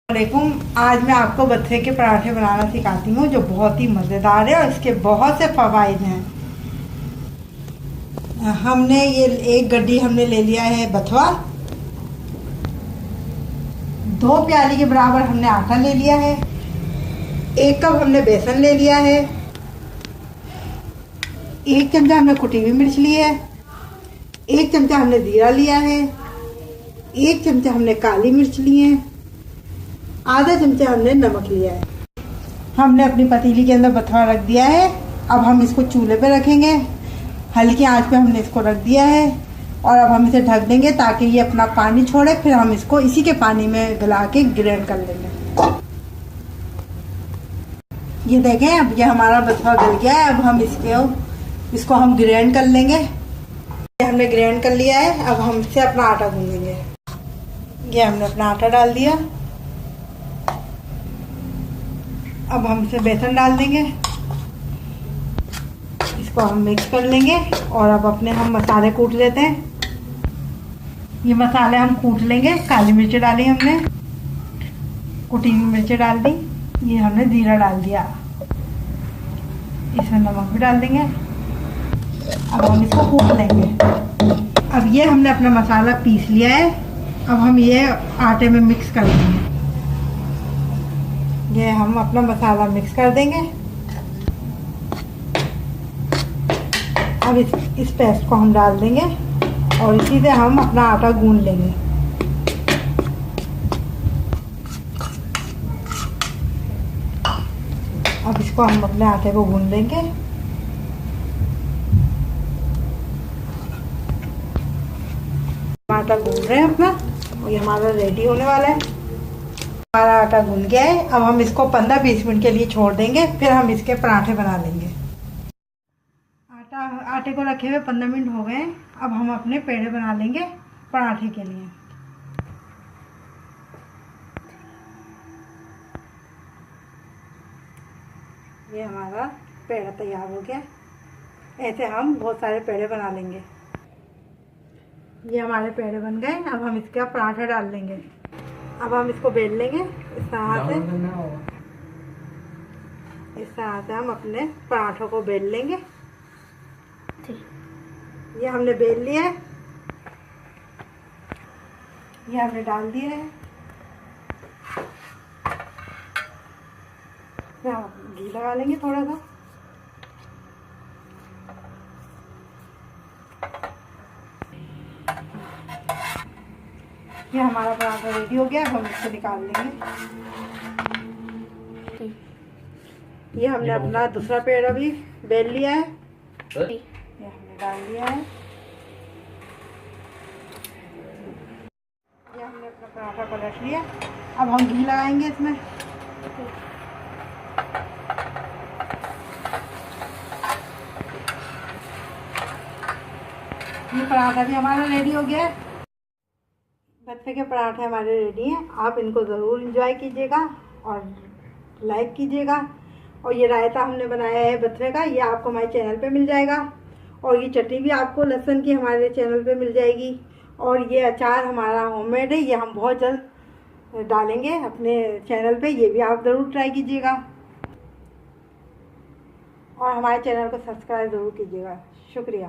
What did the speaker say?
वालेकुम। आज मैं आपको बथुए के पराठे बनाना सिखाती हूँ जो बहुत ही मज़ेदार है और इसके बहुत से फ़वाइद हैं। हमने ये एक गड्डी हमने ले लिया है बथुआ, 2 प्याली के बराबर हमने आटा ले लिया है, 1 कप हमने बेसन ले लिया है, 1 चमचा हमने कुटी हुई मिर्च ली है, 1 चमचा हमने जीरा लिया है, 1 चमचा हमने काली मिर्च ली है, आधा चमचा हमने नमक लिया है। हमने अपनी पतीली के अंदर बथुआ रख दिया है। अब हम इसको चूल्हे पे रखेंगे, हल्की आंच पे हमने इसको रख दिया है और अब हम इसे ढक देंगे ताकि ये अपना पानी छोड़े। फिर हम इसको इसी के पानी में गला के ग्राइंड कर लेंगे। ये देखें, अब ये हमारा बथुआ गल गया है। अब हम इसको हम ग्राइंड कर लेंगे। ये हमने ग्राइंड कर लिया है। अब हम इससे अपना आटा गूंदेंगे। ये हमने अपना आटा डाल दिया। अब हम इसे बेसन डाल देंगे, इसको हम मिक्स कर लेंगे और अब अपने हम मसाले कूट लेते हैं। ये मसाले हम कूट लेंगे। काली मिर्च डाली हमने, कुटी हुई मिर्च डाल दी, ये हमने जीरा डाल दिया, इसमें नमक भी डाल देंगे। अब हम इसको कूट लेंगे। अब ये हमने अपना मसाला पीस लिया है। अब हम ये आटे में मिक्स कर देंगे। ये हम अपना मसाला मिक्स कर देंगे। अब इस पेस्ट को हम डाल देंगे और इसी से हम अपना आटा गूंद लेंगे। अब इसको हम अपने आटे को गूंद देंगे। आटा गूंद रहे हैं अपना और ये हमारा रेडी होने वाला है। हमारा आटा गूंद गया है। अब हम इसको 15-20 मिनट के लिए छोड़ देंगे, फिर हम इसके पराठे बना लेंगे। आटे को रखे हुए 15 मिनट हो गए। अब हम अपने पेड़े बना लेंगे पराठे के लिए। ये हमारा पेड़ा तैयार हो गया। ऐसे हम बहुत सारे पेड़े बना लेंगे। ये हमारे पेड़े बन गए। अब हम इसका पराठा डाल लेंगे। अब हम इसको बेल लेंगे इस तरह से हम अपने पराठों को बेल लेंगे। ये हमने बेल लिया है, ये हमने डाल दिया है। घी लगा लेंगे थोड़ा सा। ये हमारा पराठा रेडी हो गया। हम इसको निकाल लेंगे। ये हमने अपना दूसरा पेड़ा भी बेल लिया है, ये हमने डाल दिया है। ये हमने अपना पराठा पलट लिया। अब हम घी लगाएंगे इसमें। ये पराठा भी हमारा रेडी हो गया है। बथुए के पराठे हमारे रेडी हैं। आप इनको ज़रूर एंजॉय कीजिएगा और लाइक कीजिएगा। और ये रायता हमने बनाया है बथुए का, ये आपको हमारे चैनल पे मिल जाएगा। और ये चटनी भी आपको लहसुन की हमारे चैनल पे मिल जाएगी। और ये अचार हमारा होममेड है, ये हम बहुत जल्द डालेंगे अपने चैनल पे, ये भी आप ज़रूर ट्राई कीजिएगा। और हमारे चैनल को सब्सक्राइब ज़रूर कीजिएगा। शुक्रिया।